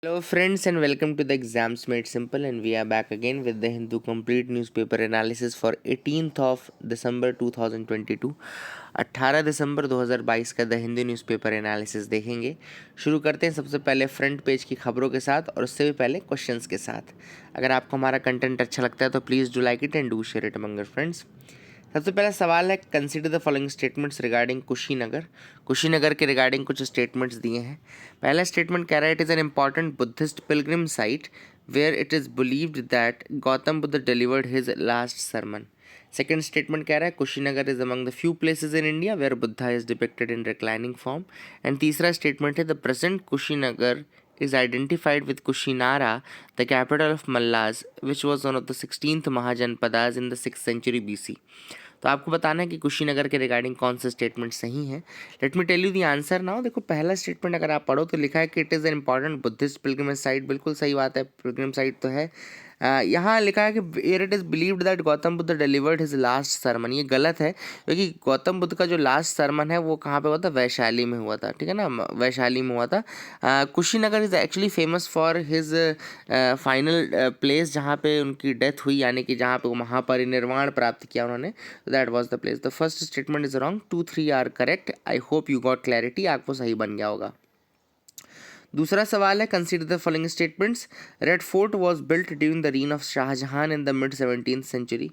Hello friends and welcome to the Exams Made Simple, and we are back again with the Hindu complete newspaper analysis for 18th of December 2022। 18 दिसंबर 2022 का the Hindu newspaper analysis देखेंगे। शुरू करते हैं सबसे पहले front page की खबरों के साथ और उससे भी पहले क्वेश्चंस के साथ। अगर आपको हमारा कंटेंट अच्छा लगता है तो please do like it and do share it among your friends. सबसे पहला सवाल है, consider the following statements regarding Kushinagar. Kushinagar के रिगार्डिंग कुछ स्टेटमेंट्स दिए हैं। पहला स्टेटमेंट कह रहा है, it is an important Buddhist pilgrim site where it is believed that Gautam Buddha delivered his last sermon. Second statement कह रहा है, Kushinagar is among the few places in India where Buddha is depicted in reclining form. And तीसरा statement है, the present Kushinagar is identified with Kushinara, the capital of Mallas, which was one of the 16th Mahajanpadas in the 6th century BC। तो आपको बताना है कि कुशीनगर के regarding कौन से स्टेटमेंट सही हैं। Let me tell you the answer now. देखो, पहला स्टेटमेंट अगर आप पढ़ो तो लिखा है कि it is an important Buddhist pilgrimage site. बिल्कुल सही बात है, पिलग्रिम साइट तो है। यहाँ लिखा है कि where it is believed that Gautam Buddha delivered his last sermon. ये गलत है, क्योंकि गौतम बुद्ध का जो लास्ट सरमन है वो कहाँ पे हुआ था? वैशाली में हुआ था, ठीक है ना, वैशाली में हुआ था। Kushinagar is actually famous for his final place जहाँ पे उनकी डेथ हुई, यानी कि जहाँ पे वो महापरिनिर्वाण प्राप्त किया उन्होंने। That was the place. The first statement is wrong, 2-3 are correct. I hope you got clarity, आपको सही बन गया होगा। दूसरा सवाल है, consider the following statements. Red Fort was built during the reign of Shah Jahan in the mid 17th century।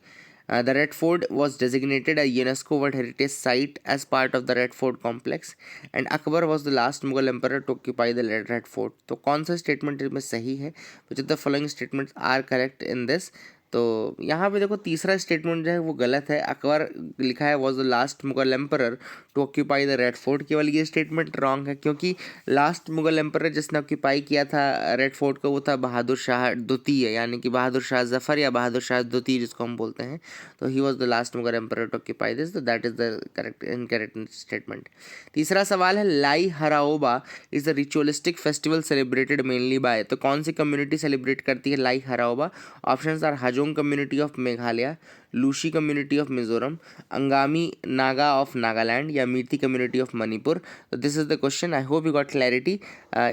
The Red Fort was designated a UNESCO World Heritage Site as part of the Red Fort complex, and Akbar was the last Mughal emperor to occupy the Red Fort। तो कौन सा statement इसमें सही है? Which of the following statements are correct in this? तो यहाँ पे देखो, तीसरा स्टेटमेंट जो है वो गलत है। अकबर लिखा है was the last Mughal emperor to occupy the Red Fort. केवल ये स्टेटमेंट रॉन्ग है, क्योंकि लास्ट मुगल एम्परर जिसने ऑक्यूपाई किया था रेड फोर्ट को वो था बहादुर शाह द्वितीय, यानी कि बहादुर शाह जफर या बहादुर शाह द्वितीय जिसको हम बोलते हैं। तो he was the last Mughal emperor to occupy this. तो that is the correct incorrect statement. तीसरा सवाल है, Lai Haraoba is the ritualistic festival celebrated mainly by. तो कौन सी कम्युनिटी सेलिब्रेट करती है Lai Haraoba? Options are Hajong community of Meghalaya, Lushei community of Mizoram, Angami Naga of Nagaland या मीती कम्युनिटी ऑफ मणिपुर। तो this is the question. I hope you got clarity.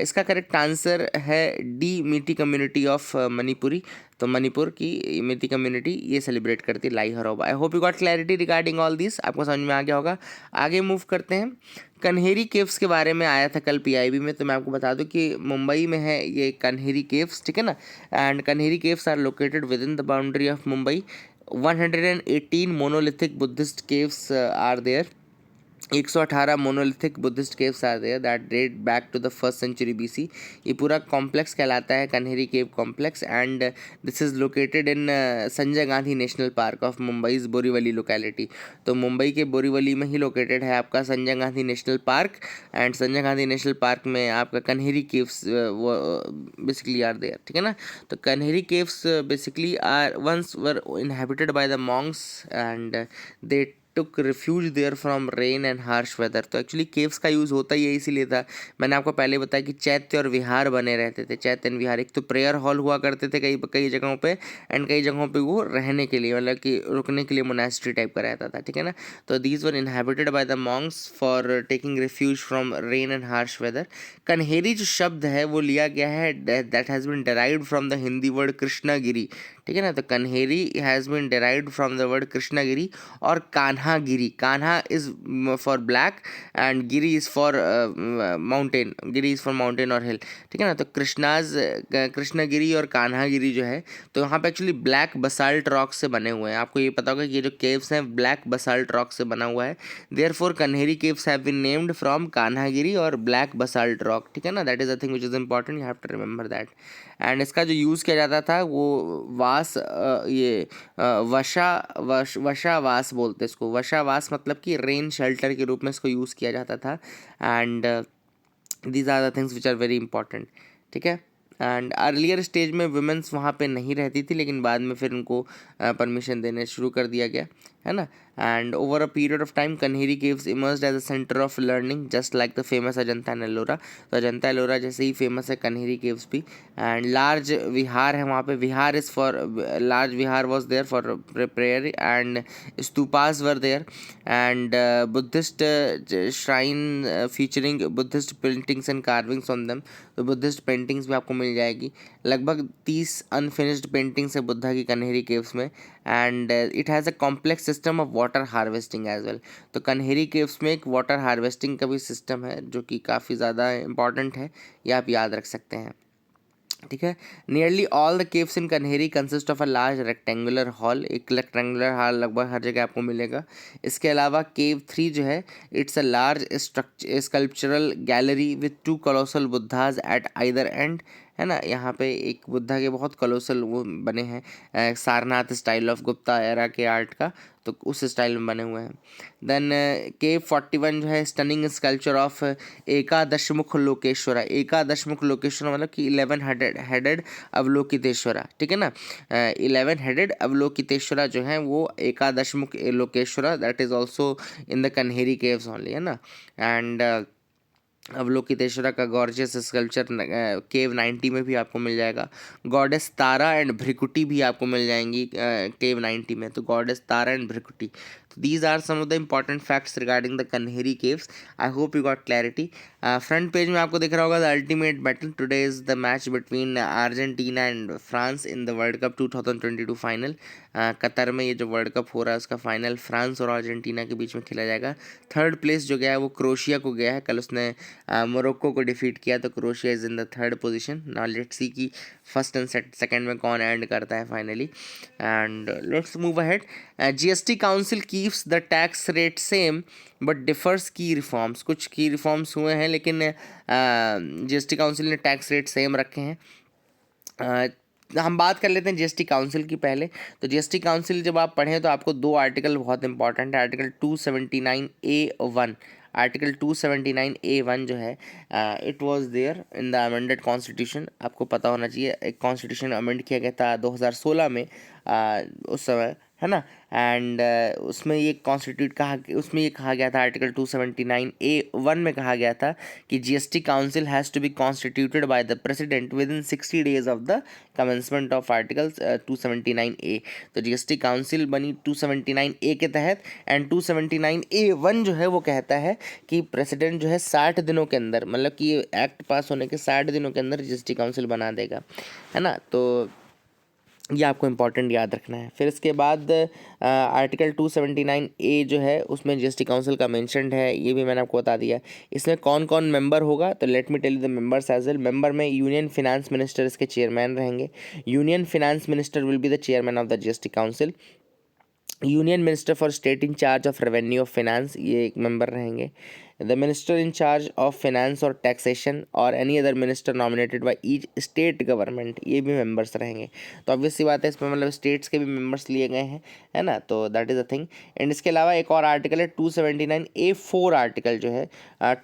इसका करेक्ट आंसर है D, Meitei community of Manipuri. तो मणिपुर की मीती कम्युनिटी ये सेलिब्रेट करती है Lai Haraoba. I hope you got clarity regarding all this, आपको समझ में आ गया होगा। आगे मूव करते हैं। कन्हेरी केव्स के बारे में आया था कल पीआईबी में, तो मैं आपको बता दूं कि मुंबई में है ये कन्हेरी केव्स, ठीक है ना। And Kanheri caves are located within the boundary of Mumbai. 118 monolithic Buddhist caves are there। 118 monolithic Buddhist caves are there that date back to the first century BC. ये पूरा कॉम्प्लेक्स कहलाता है Kanheri cave complex, and this is located in Sanjay Gandhi national park of Mumbai's Borivali locality. तो मुंबई के बोरीवली में ही located है आपका Sanjay Gandhi national park, and Sanjay Gandhi national Park में आपका Kanheri caves basically are there, ठीक है ना। तो Kanheri caves basically are once were inhabited by the monks and they took refuge there from rain and harsh weather. तो एक्चुअली केव्स का यूज़ होता ही इसीलिए था। मैंने आपको पहले बताया कि चैत्य और विहार बने रहते थे। चैत्य एंड विहार, एक तो प्रेयर हॉल हुआ करते थे कई कई जगहों पे, एंड कई जगहों पे वो रहने के लिए, मतलब कि रुकने के लिए मोनास्ट्री टाइप का रहता था, ठीक है ना। तो these were inhabited by the monks for taking refuge from rain and harsh weather. Kanheri जो शब्द है वो लिया गया है, that has been derived from the Hindi word Krishnagiri, ठीक है ना। तो Kanheri has been derived from the word Krishnagiri. और Kanhagiri, Kanha is for black and giri is for mountain, giri is for mountain और हिल, ठीक है ना। तो कृष्णागिरी और कान्हागिरी जो है, तो यहाँ पे एक्चुअली ब्लैक बसाल्ट रॉक से बने हुए हैं। आपको ये पता होगा कि ये जो केव्स हैं ब्लैक बसाल्ट रॉक से बना हुआ है। Therefore Kanheri caves have been named from Kanhagiri और ब्लैक बसाल्ट रॉक, ठीक है ना। That is a thing which is important, you have to remember that. And इसका जो यूज़ किया जाता था वो वास, ये वशावास बोलते हैं इसको। वशावास मतलब कि रेन शेल्टर के रूप में इसको यूज़ किया जाता था। And these are the things which are very important, ठीक है। एंड अर्लियर स्टेज में वुमेंस वहाँ पे नहीं रहती थी, लेकिन बाद में फिर उनको परमिशन देने शुरू कर दिया गया, है ना। and over a period of time Kanheri caves emerged as a center of learning just like the famous Ajanta and Ellora. तो अजंता एलोरा जैसे ही फेमस है कन्हेरी केव्स भी. एंड लार्ज विहार है वहाँ पे. Vihara is for large vihara was there for prayer and stupas were there and Buddhist shrine featuring Buddhist paintings and carvings on them. तो Buddhist paintings भी आपको मिल जाएगी. लगभग 30 अनफिनिश्ड पेंटिंग्स है बुद्धा की कन्हेरी केव्स में. And it has a complex system of water harvesting as well. तो Kanheri caves में एक वाटर हार्वेस्टिंग का भी सिस्टम है जो कि काफ़ी ज़्यादा इंपॉर्टेंट है, ये आप याद रख सकते हैं. ठीक है. Nearly all the caves in Kanheri consist of a large rectangular hall. एक रेक्टेंगुलर हॉल लगभग हर जगह आपको मिलेगा. इसके अलावा केव 3 जो है it's a large structure sculptural gallery with 2 colossal Buddhas at either end. है ना, यहाँ पे एक बुद्धा के बहुत कलोसल वो बने हैं Sarnath style of Gupta era के आर्ट का, तो उस स्टाइल में बने हुए हैं. देन केव 41 जो है स्टनिंग स्कल्पचर ऑफ एकादशमुख लोकेश्वरा. एकादशमुख लोकेश्वरा मतलब कि 11 हेडेड अवलोकितेश्वरा. ठीक है ना, 11 हेडेड अवलोकितेश्वरा जो है वो Ekadashamukha Lokeshvara that is also in the Kanheri caves only. है ना. एंड अवलोकितेश्वरा का गॉर्जियस स्कल्पचर केव 90 में भी आपको मिल जाएगा. गॉडेस तारा एंड भ्रिकुटी भी आपको मिल जाएंगी केव 90 में. तो goddess Tara and Bhrikuti. So these are some of the important facts regarding the Kanheri caves. I hope you got clarity. Front page में आपको दिख रहा होगा the ultimate battle. Today is the match between Argentina and France in the World Cup 2022 final. Qatar में ये जो world cup हो रहा है उसका फाइनल फ्रांस और अर्जेंटीना के बीच में खेला जाएगा. थर्ड प्लेस जो गया है वो क्रोशिया को गया है. कल उसने मोरक्को को डिफीट किया, तो crochet is in the third position. Now let's see कि फर्स्ट एंड सेकंड में कौन एंड करता है finally. And let's move ahead. GST council keeps the tax rate same but differs की रिफॉर्म्स. कुछ की रिफॉर्म्स हुए हैं लेकिन जीएसटी काउंसिल ने टैक्स रेट सेम रखे हैं. हम बात कर लेते हैं जीएसटी काउंसिल की पहले. तो जीएसटी काउंसिल जब आप पढ़ें तो आपको 2 आर्टिकल बहुत इंपॉर्टेंट है. Article 279A1. आर्टिकल 279A1 जो है it was there in the amended constitution. आपको पता होना चाहिए एक कॉन्स्टिट्यूशन अमेंड किया गया था 2016 में उस समय, है ना. एंड उसमें ये उसमें ये कहा गया था आर्टिकल 279A1 में कहा गया था कि GST council has to be constituted by the president within 60 days of the commencement of article 279A. तो जीएसटी काउंसिल बनी 279A के तहत. एंड 279A1 जो है वो कहता है कि प्रेसिडेंट जो है 60 दिनों के अंदर, मतलब कि एक्ट पास होने के 60 दिनों के अंदर जीएसटी काउंसिल बना देगा. है ना. तो ये आपको इम्पॉर्टेंट याद रखना है. फिर इसके बाद आर्टिकल 279A जो है उसमें जीएसटी काउंसिल का मेंशन्ड है, ये भी मैंने आपको बता दिया. इसमें कौन कौन मेंबर होगा, तो let me tell you the members as well. Member में यूनियन फिनेंस मिनिस्टर इसके चेयरमैन रहेंगे. Union finance minister will be the chairman of the GST council. Union minister for state in charge of revenue of finance, ये एक member रहेंगे. The minister in charge of finance और taxation और any other minister nominated by each state government, ये भी members रहेंगे. तो obvious सी बात है इसमें मतलब स्टेट्स के भी मेंबर्स लिए गए हैं, है ना. तो that is a thing. And इसके अलावा एक और आर्टिकल है 279A4 आर्टिकल जो है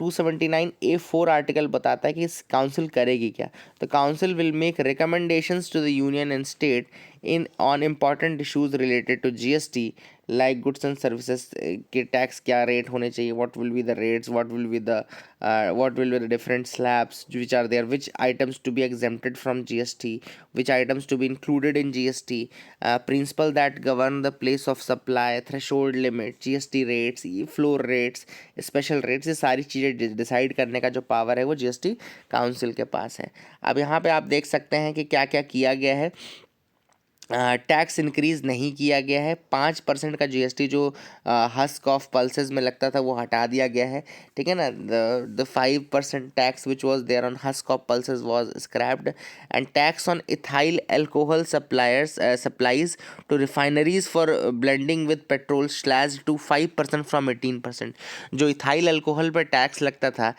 279A4 आर्टिकल बताता है कि इस काउंसिल करेगी क्या. तो council will make recommendations to the union and state in on important issues related to GST like goods and services के टैक्स क्या रेट होने चाहिए, what will be the rates, what will be the different slabs which are there, which items to be exempted from GST, which items to be included in GST, principle that govern the place of supply, threshold limit, GST rates, floor rates, special rates. ये सारी चीज़ें decide करने का जो power है वो GST council के पास है. अब यहाँ पे आप देख सकते हैं कि क्या क्या किया गया है. टैक्स इंक्रीज़ नहीं किया गया है. 5% का जीएसटी जो हस्क ऑफ पल्सेस में लगता था वो हटा दिया गया है. ठीक है ना. The 5% tax which was there on husk of pulses was scrapped. And tax on ethyl alcohol supplies to refineries for blending with petrol slash to 5% from 18%. जो इथाइल अल्कोहल पर टैक्स लगता था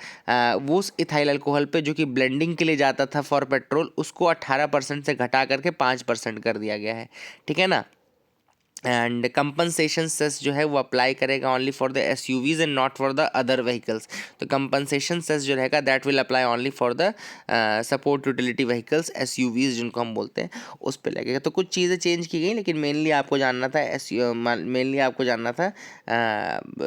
वो उस इथाइल अल्कोहल पे जो कि blending के लिए जाता था फॉर पेट्रोल, उसको 18% से घटा करके 5% कर दिया गया है. ठीक है ना. एंड कंपनसेशन सेस जो है वो अप्लाई करेगा only for the SUVs and not for the other vehicles. तो कंपनसेशन सेस जो रहेगा that will apply only for the support utility vehicles, SUVs जिनको हम बोलते हैं, उस पर लगेगा। तो कुछ चीज़ें चेंज की गई, लेकिन मेनली आपको जानना था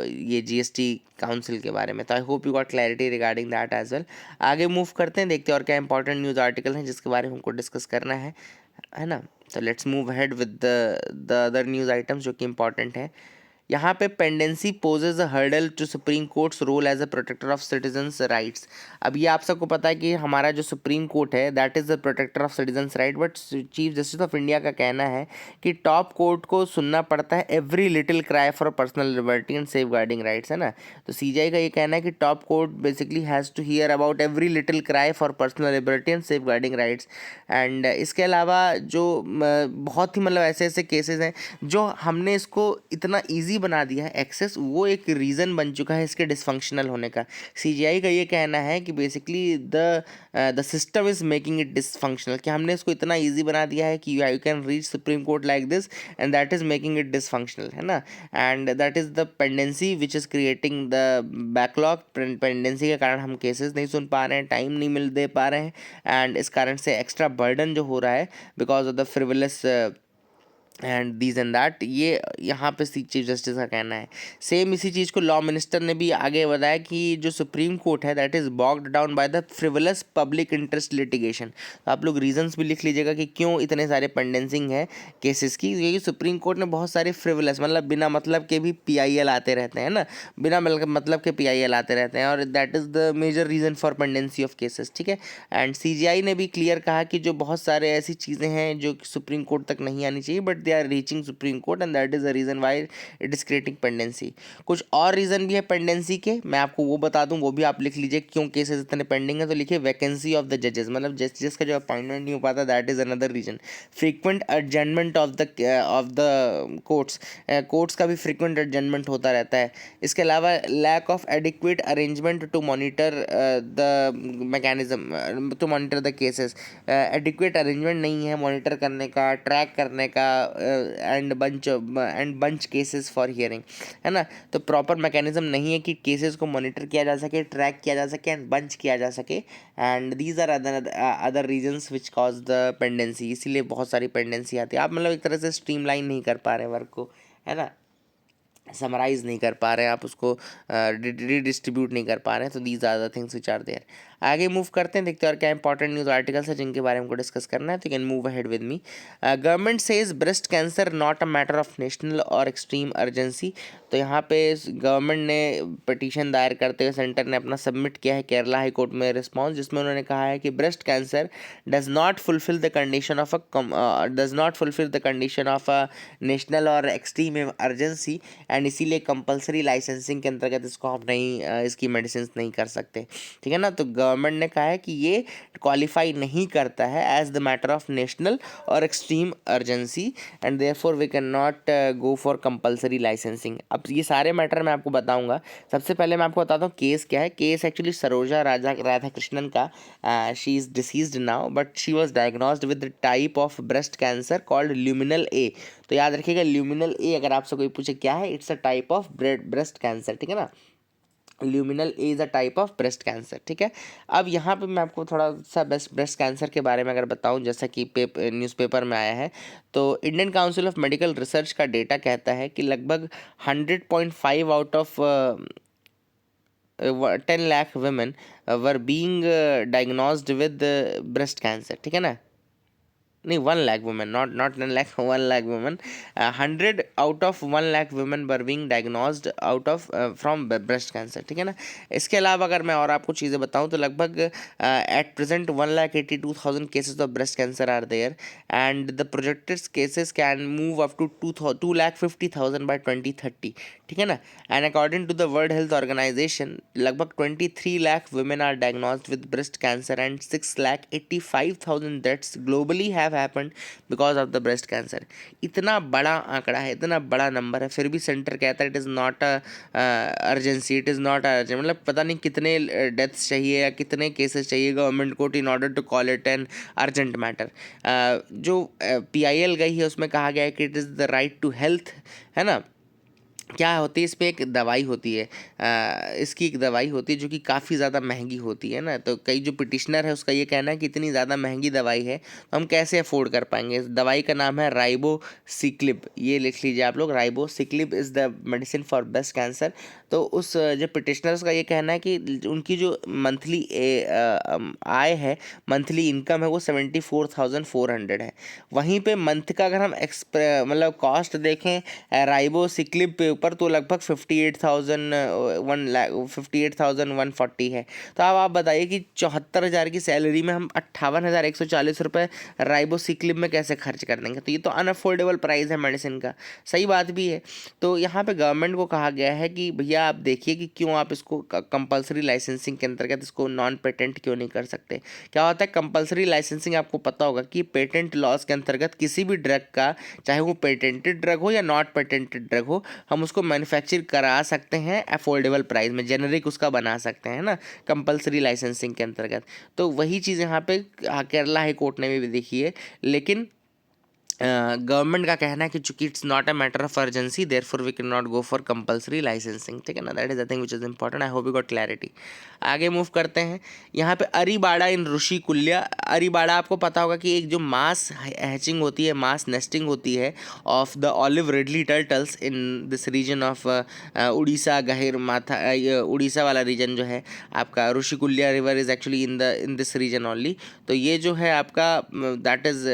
ये जीएसटी काउंसिल के बारे में। तो I hope you got clarity regarding that as well. आगे मूव करते हैं, देखते हैं और क्या इंपॉर्टेंट न्यूज़ आर्टिकल हैं जिसके बारे में हमको डिस्कस करना है ना। तो let's move ahead with the other news items जो कि इंपॉर्टेंट है। यहाँ पे pendency poses a hurdle to supreme court's role as a protector of citizens rights. अब ये आप सबको पता है कि हमारा जो सुप्रीम कोर्ट है that is the protector of citizens right, but chief justice of India का कहना है कि टॉप कोर्ट को सुनना पड़ता है every little cry for personal liberty and safeguarding rights, है ना। तो सीजीआई का ये कहना है कि top court basically has to hear about every little cry for personal liberty and safeguarding rights. And इसके अलावा जो बहुत ही मतलब ऐसे ऐसे केसेस हैं जो हमने इसको इतना ईजी बना दिया है एक्सेस, वो एक रीज़न बन चुका है इसके डिसफंक्शनल होने का। सीजीआई का ये कहना है कि basically the system is making it dysfunctional, कि हमने इसको इतना ईजी बना दिया है कि you can reach supreme court like this and that is making it dysfunctional, है ना। And that is the pendency which is creating the backlog. Pendency के कारण हम केसेस नहीं सुन पा रहे हैं, टाइम नहीं मिल दे पा रहे हैं, एंड इस कारण से एक्स्ट्रा बर्डन जो हो रहा है because of the frivolous and these and that, ये यहाँ पे चीफ जस्टिस का कहना है। सेम इसी चीज़ को लॉ मिनिस्टर ने भी आगे बताया कि जो सुप्रीम कोर्ट है that is bogged down by the frivolous public interest litigation. तो आप लोग रीजंस भी लिख लीजिएगा कि क्यों इतने सारे पेंडेंसिंग है केसेस की, क्योंकि सुप्रीम कोर्ट ने बहुत सारे फ्रिवलस मतलब बिना मतलब के भी पीआईएल आते रहते हैं ना, बिना मतलब के पीआईएल आते रहते हैं, और that is the major reason for pendency of cases, ठीक है। एंड सीजीआई ने भी क्लियर कहा कि जो बहुत सारे ऐसी चीज़ें हैं जो सुप्रीम कोर्ट तक नहीं आनी चाहिए, but they are reaching Supreme Court and that is the reason why it is creating pendency। कुछ और रीज़न भी है पेंडेंसी के, मैं आपको वो बता दूं, वो भी आप लिख लीजिए क्यों केसेस इतने पेंडिंग है। तो लिखिए वैकेंसी ऑफ द जजेस, मतलब जजेस का जो अपॉइंटमेंट नहीं हो पाता, that is another reason. Frequent adjournment of the courts का भी फ्रीक्वेंट एडजमेंट होता रहता है। इसके अलावा lack of adequate arrangement to monitor the mechanism to monitor the cases. Adequate arrangement नहीं है मॉनिटर करने का, ट्रैक करने का, and bunch cases for hearing, है ना। तो प्रॉपर मैकेनिज्म नहीं है कि केसेस को मॉनिटर किया जा सके, ट्रैक किया जा सके एंड बंच किया जा सके, and these are other reasons which cause the pendency. इसीलिए बहुत सारी पेंडेंसी आती है। आप मतलब एक तरह से स्ट्रीमलाइन नहीं कर पा रहे वर्क को, है ना, समराइज़ नहीं कर पा रहे हैं, आप उसको रिडिस्ट्रीब्यूट नहीं कर पा रहे हैं। तो these are the things which are there. आगे मूव करते हैं, देखते हैं और क्या इंपॉर्टेंट न्यूज़ आर्टिकल्स है जिनके बारे में हमको डिस्कस करना है। तो can move ahead with me. Government says breast cancer not a matter of national और एक्सट्रीम अर्जेंसी। तो यहाँ पे गवर्नमेंट ने पिटीशन दायर करते हुए सेंटर ने अपना सबमिट किया है केरला हाई कोर्ट में रिस्पॉन्स, जिसमें उन्होंने कहा है कि breast cancer does not fulfil the condition of a national और एक्सट्रीम अर्जेंसी, एंड इसीलिए कंपलसरी लाइसेंसिंग के अंतर्गत इसको हम नहीं इसकी मेडिसिन नहीं कर सकते, ठीक है ना। तो गवर्नमेंट ने कहा है कि ये क्वालिफाई नहीं करता है as the matter of national और extreme urgency, and therefore we can not go for compulsory licensing. अब ये सारे मैटर मैं आपको बताऊंगा। सबसे पहले मैं आपको बताता हूँ केस क्या है। केस एक्चुअली सरोजा राधाकृष्णन का, she is deceased now, but she was diagnosed with type of breast cancer called luminal A. तो याद रखिएगा ल्यूमिनल ए, अगर आपसे कोई पूछे क्या है, it's a type of breast cancer, ठीक है ना। Luminal A is a type of breast cancer, ठीक है। अब यहाँ पे मैं आपको थोड़ा सा ब्रेस्ट कैंसर के बारे में अगर बताऊँ, जैसा कि न्यूज़पेपर में आया है, तो Indian council of medical research का डेटा कहता है कि लगभग 100.5 out of 10 lakh women were being diagnosed with breast cancer, ठीक है ना। नहीं, 1 lakh women, not 10 lakh, 1 lakh women, 100 out of 1 lakh women were being diagnosed out of from breast cancer, ठीक है ना। इसके अलावा अगर मैं और आपको चीज़ें बताऊं तो लगभग at present 1,82,000 cases of breast cancer are there, and the projected cases can move up to 2,50,000 by 2030, ठीक है ना। And according to the World Health Organization लगभग 23 lakh women are diagnosed with breast cancer and 6,85,000 deaths globally have have happened because of the breast cancer. इतना बड़ा आंकड़ा है, इतना बड़ा नंबर है, फिर भी सेंटर कहता है it is not a urgency, it is not urgent. मतलब पता नहीं कितने डेथ्स चाहिए या कितने केसेस चाहिए गवर्नमेंट को in order to call it an urgent matter. जो PIL गई है उसमें कहा गया है कि it is the right to health, है ना। क्या होती है इसमें, एक दवाई होती है, इसकी एक दवाई होती है जो कि काफ़ी ज़्यादा महंगी होती है ना। तो कई जो पिटिशनर है उसका ये कहना है कि इतनी ज़्यादा महंगी दवाई है तो हम कैसे अफोर्ड कर पाएंगे। इस दवाई का नाम है राइबोसिक्लिब, ये लिख लीजिए आप लोग, ribociclib is the medicine for breast cancer. तो उस जो पिटिशनर्स का ये कहना है कि उनकी जो मंथली आय है, मंथली इनकम है वो 74,400 है। वहीं पे मंथ का अगर हम मतलब कॉस्ट देखें राइबोसिक्लिब पे ऊपर तो लगभग 58,140 है। तो अब आप बताइए कि 74,000 की सैलरी में हम 58,140 रुपये राइबोसिक्लिब में कैसे खर्च कर देंगे। तो ये तो अनअफोर्डेबल प्राइस है मेडिसिन का, सही बात भी है। तो यहाँ पे गवर्नमेंट को कहा गया है कि भैया आप देखिए कि क्यों आप इसको कंपलसरी लाइसेंसिंग के अंतर्गत इसको नॉन पेटेंट क्यों नहीं कर सकते। क्या होता है कंपलसरी लाइसेंसिंग, आपको पता होगा कि पेटेंट लॉज के अंतर्गत किसी भी ड्रग का, चाहे वो पेटेंटेड ड्रग हो या नॉट पेटेंटेड ड्रग हो, हम उसको मैन्युफैक्चर करा सकते हैं अफोर्डेबल प्राइस में, जेनरिक उसका बना सकते हैं ना कंपलसरी लाइसेंसिंग के अंतर्गत। तो वही चीज़ यहाँ पे केरला हाई कोर्ट ने भी देखी है। लेकिन गवर्नमेंट का कहना है कि चूंकि it's not a matter of urgency therefore we can not go for compulsory licensing, ठीक है ना। That is the thing which is important. I hope you got clarity. आगे मूव करते हैं। यहाँ पे अरीबाड़ा इन ऋषिकुल्या। अरीबाड़ा आपको पता होगा कि एक जो मास हैचिंग होती है, मास नेस्टिंग होती है of the olive ridley turtles in this region of Orissa, Gahirmatha, Orissa वाला रीजन जो है आपका, Rushikulya river is actually in this region only. तो ये जो है आपका that is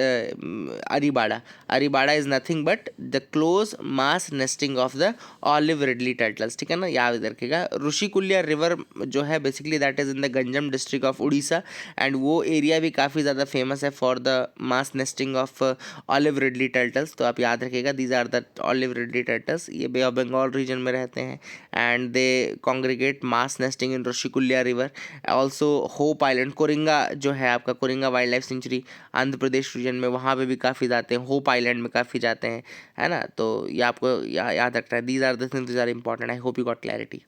arribada. Arribada is nothing but the close mass nesting of the olive ridley turtles, ठीक है ना, याद रखिएगा। ऋषिकुल्या रिवर जो है basically that is in the Ganjam district of Orissa, and वो एरिया भी काफ़ी ज़्यादा फेमस है for the mass nesting of olive ridley turtles. तो आप याद रखिएगा these are the olive ridley turtles. ये बे ऑफ बंगाल रीजन में रहते हैं and they congregate mass nesting in Rushikulya river. Also Hope Island, Coringa जो है आपका, Coringa wildlife sanctuary Andhra Pradesh region में, वहाँ पे भी काफ़ी जाते हैं। होप आइलैंड में काफ़ी जाते हैं, है ना। तो ये आपको याद रखना है। These are the things are important. I hope you got clarity.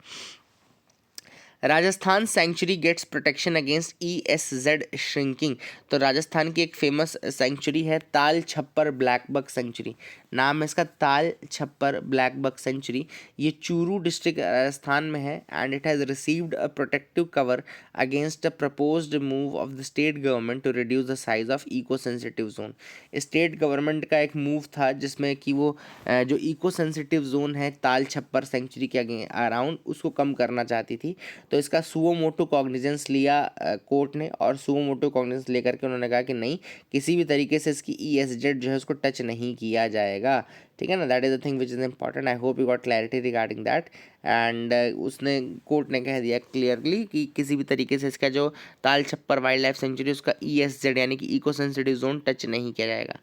Rajasthan sanctuary gets protection against ESZ shrinking. तो राजस्थान की एक फेमस सेंचुरी है ताल छप्पर ब्लैक बक सेंचुरी, नाम है इसका ताल छप्पर ब्लैक बक सेंचुरी। ये चूरू डिस्ट्रिक्ट राजस्थान में है and it has received a protective cover against a proposed move of the state government to reduce the size of eco sensitive zone. State government का एक मूव था जिसमें कि वो जो इको सेंसिटिव जोन है ताल छप्पर सेंचुरी के अराउंड, उसको कम करना चाहती थी। तो इसका सुओ मोटो कॉग्निजेंस लिया कोर्ट ने, और सुओ मोटो कॉग्निजेंस लेकर के उन्होंने कहा कि नहीं, किसी भी तरीके से इसकी ESZ जो है उसको टच नहीं किया जाएगा, ठीक है ना। That is the thing which is important. I hope you got clarity regarding that. And उसने, कोर्ट ने कह दिया क्लियरली कि किसी भी तरीके से इसका जो ताल छप्पर वाइल्ड लाइफ सेंचुरी उसका ESZ यानी कि इको सेंसिटिव जोन टच नहीं किया जाएगा।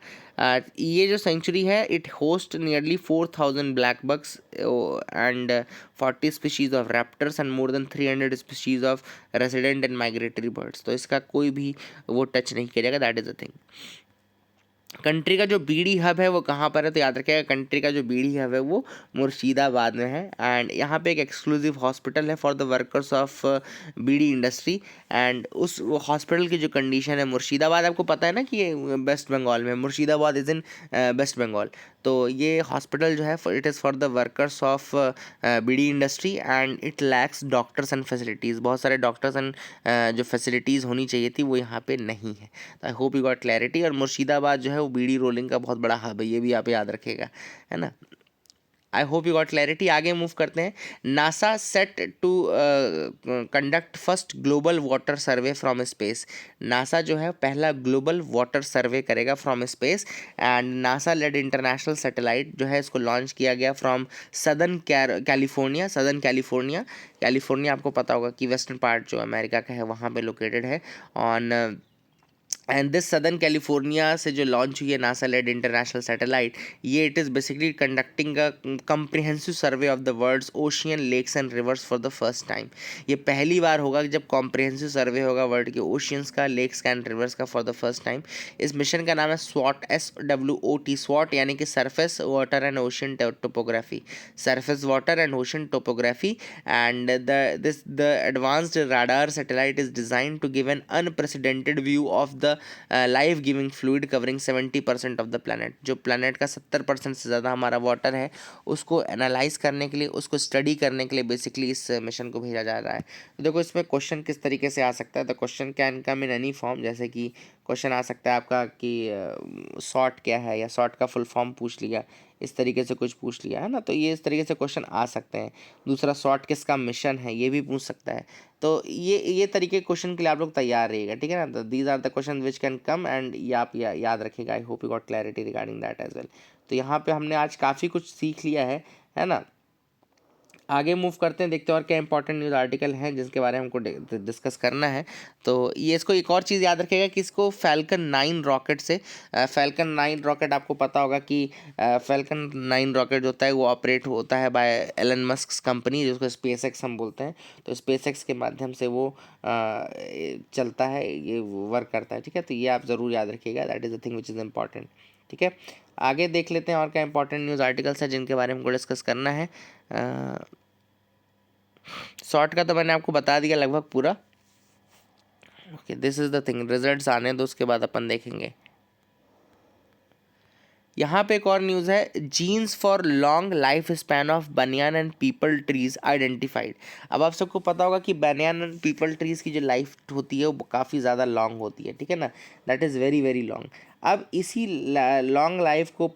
ये जो सेंचुरी है it host nearly 4,000 black box and 40 species of raptors and more than 300 species of resident and migratory birds. तो इसका कोई भी वो टच नहीं किया जाएगा। That is the thing. Country का जो बीडी हब है वो कहाँ पर है, तो याद रखिएगा कंट्री का जो बीडी हब है वो मुर्शिदाबाद में है। एंड यहाँ पे एक एक्सक्लूसिव हॉस्पिटल है for the workers of beedi industry. And उस हॉस्पिटल की जो कंडीशन है, मुर्शिदाबाद आपको पता है ना कि ये वेस्ट बंगाल में, मुर्शिदाबाद इज़ इन वेस्ट बंगाल। तो ये हॉस्पिटल जो है it is for the workers of beedi industry and it lacks doctors and facilities. बहुत सारे डॉक्टर्स एंड जो फैसिलिटीज़ होनी चाहिए थी वो यहाँ पे नहीं है। तो I hope you got clarity. और मुर्शिदाबाद जो है वो बीडी रोलिंग का बहुत बड़ा हब है, ये भी आप याद रखेगा, है ना। I hope you got clarity. आगे मूव करते हैं। NASA set to conduct first global water survey from space. NASA जो है पहला ग्लोबल वाटर सर्वे करेगा from space and NASA led international satellite जो है इसको लॉन्च किया गया फ्रॉम southern California. Southern California, California आपको पता होगा कि वेस्टर्न पार्ट जो अमेरिका का है वहाँ पे लोकेटेड है on and this southern California से जो लॉन्च हुई है नासा लेड इंटरनेशनल सैटेलाइट, ये it is basically conducting a comprehensive survey of the world's ocean lakes and rivers for the first time. ये पहली बार होगा जब कॉम्प्रिहेंसिव सर्वे होगा वर्ल्ड के ओशियंस का, लेक्स का एंड रिवर्स का फॉर द फर्स्ट टाइम। इस मिशन का नाम है स्वॉट, SWOT, स्वॉट यानी कि surface water and ocean topography, surface water and ocean topography. And the advanced radar satellite is design to give an unprecedented view of the life giving fluid covering 70% of the planet. जो planet का 70% से ज़्यादा हमारा water है, उसको analyse करने के लिए, उसको स्टडी करने के लिए बेसिकली इस मिशन को भेजा जा रहा है। तो देखो इसमें क्वेश्चन किस तरीके से आ सकता है। The question can come in any form, जैसे कि क्वेश्चन आ सकता है आपका कि सॉर्ट क्या है, या सॉर्ट का फुल फॉर्म पूछ लिया, इस तरीके से कुछ पूछ लिया है ना, तो ये इस तरीके से क्वेश्चन आ सकते हैं। दूसरा, सॉर्ट किसका मिशन है, ये भी पूछ सकता है। तो ये तरीके क्वेश्चन के लिए आप लोग तैयार रहिएगा, ठीक है ना। These are the question which can come, and ये आप याद रखिएगा। I hope you got clarity regarding that as well. तो यहाँ पे हमने आज काफ़ी कुछ सीख लिया है ना। आगे मूव करते हैं, देखते हैं और क्या इंपॉर्टेंट न्यूज़ आर्टिकल हैं जिसके बारे में हमको डिस्कस करना है। तो ये इसको एक और चीज़ याद रखिएगा कि इसको फैल्कन 9 रॉकेट से, फैल्कन 9 रॉकेट आपको पता होगा कि फैल्कन 9 रॉकेट जो होता है वो ऑपरेट होता है बाय एलन मस्क कंपनी, जिसको स्पेस एक्स हम बोलते हैं। तो स्पेस एक्स के माध्यम से वो चलता है, ये वर्क करता है, ठीक है। तो ये आप ज़रूर याद रखिएगा, that is the thing which is important, ठीक है। आगे देख लेते हैं और क्या इंपॉर्टेंट न्यूज़ आर्टिकल्स हैं जिनके बारे में हमको डिस्कस करना है। शॉर्ट का तो मैंने आपको बता दिया लगभग पूरा। Okay, this is the thing, results आने दो उसके बाद अपन देखेंगे। यहाँ पे एक और न्यूज़ है, genes for long life span of banyan and peepal trees identified. अब आप सबको पता होगा कि बनियान एंड पीपल ट्रीज की जो लाइफ होती है वो काफ़ी ज़्यादा लॉन्ग होती है, ठीक है ना, that is very very long. अब इसी लॉन्ग लाइफ को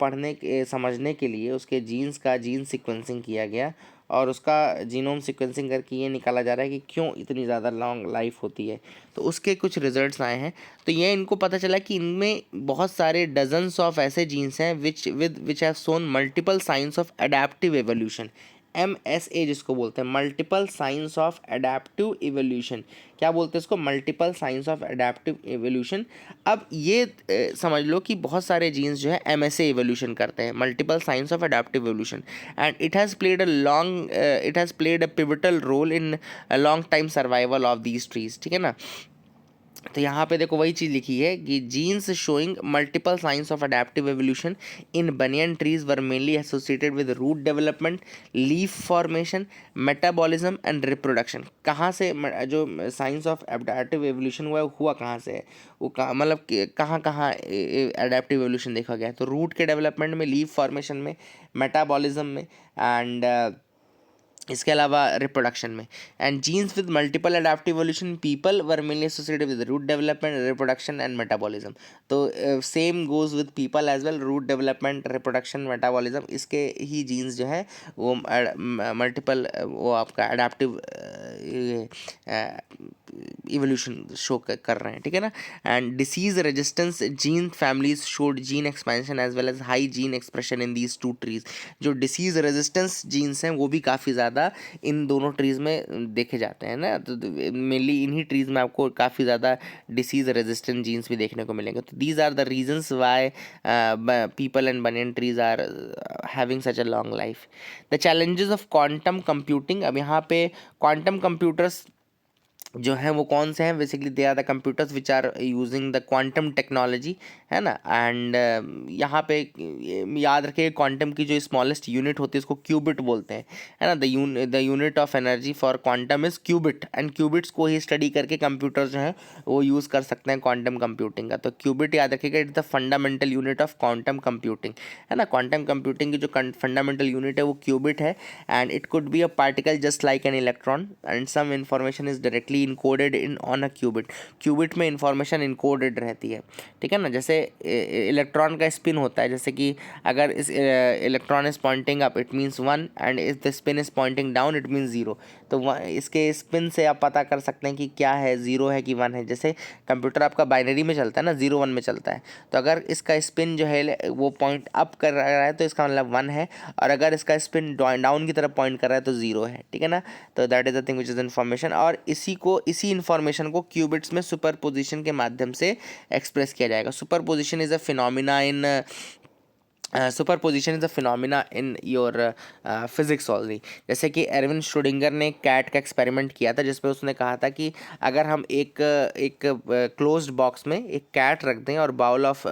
समझने के लिए उसके जीन्स का जीन सिक्वेंसिंग किया गया, और उसका जीनोम सिक्वेंसिंग करके ये निकाला जा रहा है कि क्यों इतनी ज़्यादा लॉन्ग लाइफ होती है। तो उसके कुछ रिजल्ट्स आए हैं। तो ये इनको पता चला कि इनमें बहुत सारे डजन्स ऑफ ऐसे जीन्स हैं which have shown multiple signs of adaptive evolution, MSA जिसको बोलते हैं, multiple signs of adaptive evolution. क्या बोलते हैं इसको? Multiple signs of adaptive evolution. अब ये समझ लो कि बहुत सारे जीन्स जो है MSA एवोल्यूशन करते हैं, multiple signs of adaptive evolution, and it has played a pivotal role in long time survival of these trees, ठीक है ना। तो यहाँ पे देखो वही चीज़ लिखी है कि genes showing multiple signs of adaptive evolution in banyan trees were mainly associated with root development, leaf formation, metabolism and reproduction. कहाँ से जो साइंस ऑफ अडेप्टिव एवोल्यूशन हुआ कहाँ से है, वो मतलब कहाँ कहाँ अडेप्टिव एवोल्यूशन देखा गया है? तो रूट के डेवलपमेंट में, लीफ फॉर्मेशन में, मेटाबॉलिज्म में, एंड इसके अलावा रिप्रोडक्शन में। And genes with multiple adaptive evolution people were mainly associated with root development, reproduction and metabolism. तो same goes with people as well, root development, reproduction, metabolism, इसके ही jeans जो है वो मल्टीपल वो आपका अडेप्टिव इवोल्यूशन शो कर रहे हैं, ठीक है ना। And disease resistance gene families showed gene expansion as well as high gene expression in these two trees. जो डिसीज रेजिस्टेंस जीन्स हैं वो भी काफ़ी ज़्यादा इन दोनों ट्रीज़ में देखे जाते हैं ना। तो मेनली इन्हीं ट्रीज़ में आपको काफ़ी ज़्यादा डिसीज़ रेजिस्टेंट जीन्स भी देखने को मिलेंगे। तो these are the reasons why peepal and banyan trees are having such a long life. The challenges of quantum computing. अब यहाँ पे क्वांटम कंप्यूटर्स जो हैं वो कौन से हैं? Basically they are the computers which are using the quantum technology, है ना। एंड यहाँ पे याद रखिए क्वांटम की जो स्मॉलेस्ट यूनिट होती है उसको क्यूबिट बोलते हैं, है ना। The unit of energy for quantum is qubit, and qubits को ही स्टडी करके कंप्यूटर जो है वो यूज़ कर सकते हैं क्वांटम कंप्यूटिंग का। तो क्यूबिट याद रखिएगा, it's the fundamental unit of quantum computing, है ना। क्वांटम कंप्यूटिंग की जो फंडामेंटल यूनिट है वो क्यूबिट है, and it could be a particle just like an electron, and some information is directly encoded in on a qubit. Qubit में information encoded रहती है, ठीक है ना। जैसे इलेक्ट्रॉन का स्पिन होता है, जैसे कि अगर इस electron is pointing up it means 1, and if the spin is pointing down it means 0। तो इसके स्पिन से आप पता कर सकते हैं कि क्या है, 0 है कि 1 है। जैसे कंप्यूटर आपका बाइनरी में चलता है ना, 0 1 में चलता है, तो अगर इसका स्पिन जो है वो पॉइंट अप कर रहा है तो इसका मतलब 1 है, और अगर इसका स्पिन डाउन की तरफ पॉइंट कर रहा है तो 0 है, ठीक है ना। तो that is the thing which is information, और इसी इन्फॉर्मेशन को क्यूबिट्स में सुपरपोजिशन के माध्यम से एक्सप्रेस किया जाएगा। Superposition is a phenomena in superposition is a phenomena in your physics already. जैसे कि एरविन श्रोडिंगर ने कैट का एक्सपेरिमेंट किया था, जिसमें उसने कहा था कि अगर हम एक क्लोज्ड बॉक्स में एक कैट रख दें और बाउल ऑफ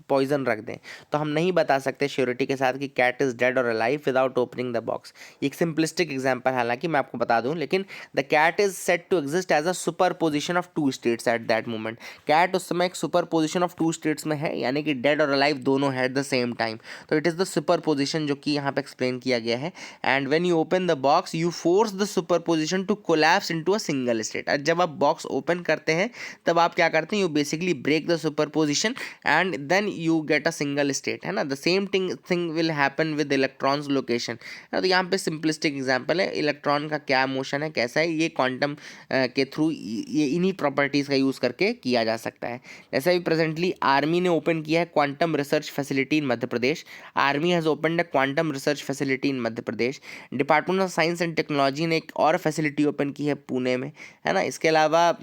पॉइजन रख दें, तो हम नहीं बता सकते श्योरिटी के साथ कि कैट इज डेड और alive without opening the box. एक सिंपलिस्टिक एग्जांपल, हालांकि मैं आपको बता दूं, लेकिन the cat is set to exist as a superposition of 2 states at that moment. Cat उस समय एक सुपर पोजिशन ऑफ 2 स्टेट्स में है, यानी कि डेड और अलाइव दोनों है एट द सेम टाइम। तो it is the superposition जो कि यहाँ पे एक्सप्लेन किया गया है। And when you open the box you force the superposition to collapse into a single state. जब आप बॉक्स ओपन करते हैं तब आप क्या करते हैं, you basically break the superposition and then you get a single state, है ना। The same thing will happen with electrons location. तो यहाँ पे सिंपलिस्टिक एग्जाम्पल है, इलेक्ट्रॉन का क्या मोशन है, कैसा है, ये क्वांटम के थ्रू ये इन्हीं प्रॉपर्टीज़ का यूज़ करके किया जा सकता है। जैसे अभी प्रेजेंटली आर्मी ने ओपन किया है quantum research facility in Madhya Pradesh. Army has opened a quantum research facility in Madhya Pradesh. Department of science and technology ने एक और फैसिलिटी ओपन की है पुणे में, है ना। इसके अलावा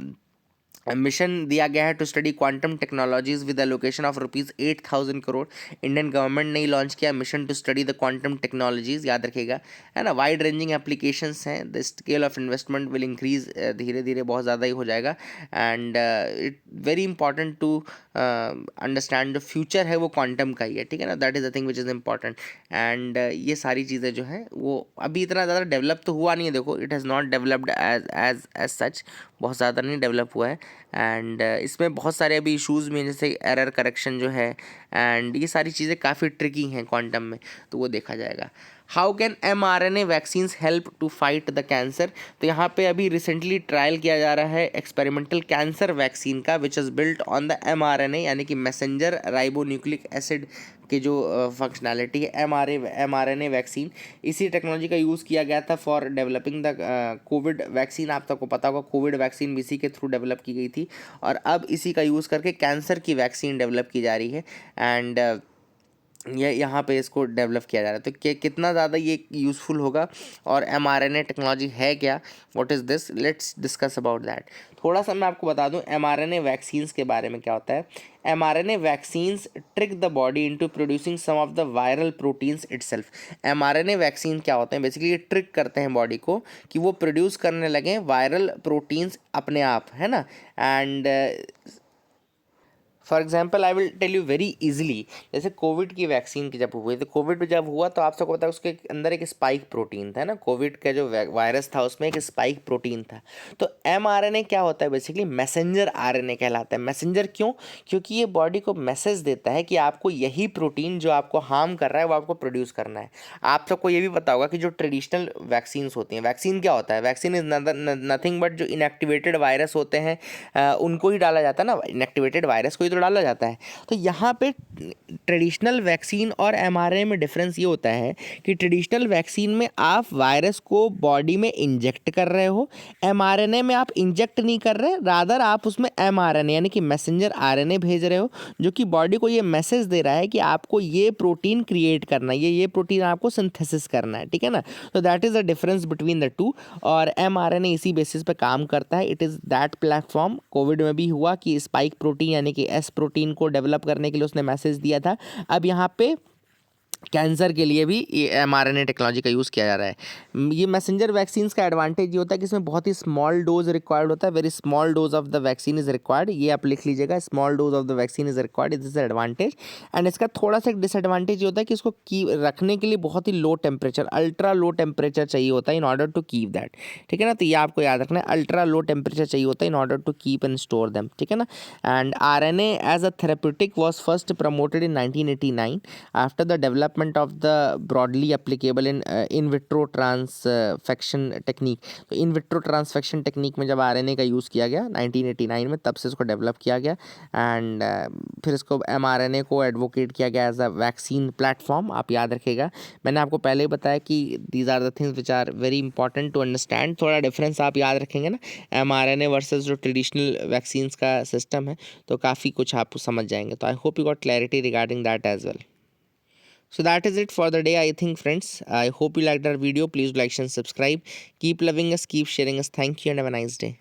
मिशन दिया गया है to study quantum technologies with allocation of ₹8,000 crore. Indian government ने ही लॉन्च किया mission to study the quantum technologies, याद रखिएगा, है ना। वाइड रेंजिंग एप्लीकेशंस हैं, the scale of investment will increase, धीरे धीरे बहुत ज़्यादा ही हो जाएगा। And it very important to understand जो फ्यूचर है वो क्वांटम का ही है, ठीक है ना। That is the thing which is important. And ये सारी चीज़ें जो हैं वो अभी इतना ज़्यादा डेवलप तो हुआ नहीं है, देखो it has not developed as such, बहुत ज़्यादा नहीं डेवलप हुआ है। एंड इसमें बहुत सारे अभी इश्यूज़ में, जैसे एरर करेक्शन जो है, एंड ये सारी चीज़ें काफ़ी ट्रिकी हैं क्वांटम में, तो वो देखा जाएगा। How can mRNA vaccines help to fight the cancer. तो यहाँ पे अभी रिसेंटली ट्रायल किया जा रहा है एक्सपेरिमेंटल कैंसर वैक्सीन का, which is built on the mRNA, यानी कि मैसेंजर राइबोन्यूक्लिक एसिड की जो फंक्शनैलिटी है mRNA वैक्सीन, इसी टेक्नोलॉजी का यूज़ किया गया था for developing the Covid vaccine. आप सबको पता होगा कोविड वैक्सीन भी इसी के थ्रू डेवलप की गई थी, और अब इसी का यूज़ करके कैंसर की वैक्सीन डेवलप की जा रही है। एंड ये यहाँ पे इसको डेवलप किया जा रहा है, तो कितना ज़्यादा ये यूज़फुल होगा, और mRNA टेक्नोलॉजी है क्या, what is this, let's discuss about that. थोड़ा सा मैं आपको बता दूं mRNA वैक्सीन्स के बारे में क्या होता है। mRNA vaccines trick the body into producing some of the viral proteins itself. mRNA vaccine क्या होते हैं, बेसिकली ये ट्रिक करते हैं बॉडी को कि वो प्रोड्यूस करने लगे वायरल प्रोटीन्स अपने आप, है ना। And for example I will tell you very easily, जैसे कोविड की वैक्सीन की जब हुई, तो कोविड जब हुआ तो आप सबको पता है उसके अंदर एक स्पाइक प्रोटीन था ना, कोविड का जो वायरस था उसमें एक स्पाइक प्रोटीन था। तो mRNA क्या होता है, बेसिकली मैसेंजर RNA कहलाता है। मैसेंजर क्यों, क्योंकि ये बॉडी को मैसेज देता है कि आपको यही प्रोटीन जो आपको हार्म कर रहा है वो आपको प्रोड्यूस करना है। आप सबको ये भी पता होगा कि जो ट्रेडिशनल वैक्सीन्स होती हैं, वैक्सीन क्या होता है, वैक्सीन इज नथिंग बट जो इनएक्टिवेटेड वायरस होते हैं उनको ही डाला जाता है ना, इनएक्टिवेटेड वायरस को ही तो डाला जाता है। तो यहाँ पे ट्रेडिशनल वैक्सीन और mRNA में डिफरेंस ये होता है कि ट्रेडिशनल वैक्सीन में आप वायरस को बॉडी में इंजेक्ट कर रहे हो, mRNA में आप इंजेक्ट नहीं कर रहे, रादर आप उसमें mRNA यानी कि मैसेंजर RNA भेज रहे हो, जो कि बॉडी को ये मैसेज दे रहा है कि आपको ये प्रोटीन क्रिएट करना है, ये प्रोटीन आपको सिंथेसिस करना है, ठीक है ना। तो that is the difference between the two, और mRNA इसी बेसिस पे काम करता है। It is that platform, Covid में भी हुआ कि स्पाइक प्रोटीन यानी कि एस प्रोटीन को डेवलप करने के लिए उसने मैसेज दिया था। अब यहाँ पे कैंसर के लिए भी ये mRNA टेक्नोलॉजी का यूज़ किया जा रहा है। ये मैसेंजर वैक्सीन्स का एडवांटेज ये होता है कि इसमें बहुत ही स्मॉल डोज रिक्वायर्ड होता है, very small dose of the vaccine is required, ये आप लिख लीजिएगा, small dose of the vaccine is required, this is advantage. And इसका थोड़ा सा डिसएडवांटेज ये होता है कि इसको रखने के लिए बहुत ही low temperature, ultra low temperature चाहिए होता है in order to keep that, ठीक है ना। तो ये आपको याद रखना है, अल्ट्रा लो टेम्परेचर चाहिए होता है in order to keep and store them, ठीक है ना। And RNA as a therapeutic was first promoted in 1989 after the development development of the broadly applicable in vitro transfection technique. तो in vitro transfection technique में जब RNA का use किया गया 1989 में, तब से इसको डेवलप किया गया एंड फिर इसको एमआरएनए को एडवोकेट किया गया एज अ वैक्सीन प्लेटफॉर्म। आप याद रखिएगा, मैंने आपको पहले ही बताया कि these are the things which are very important to understand. थोड़ा डिफरेंस आप याद रखेंगे ना एमआरएनए वर्सेस जो ट्रेडिशनल वैक्सीन्स का सिस्टम है, तो काफ़ी कुछ आप समझ जाएंगे। तो I hope you got clarity regarding that as well. So that is it for the day, I think, friends. I hope you liked our video. Please like and subscribe. Keep loving us, keep sharing us. Thank you and have a nice day.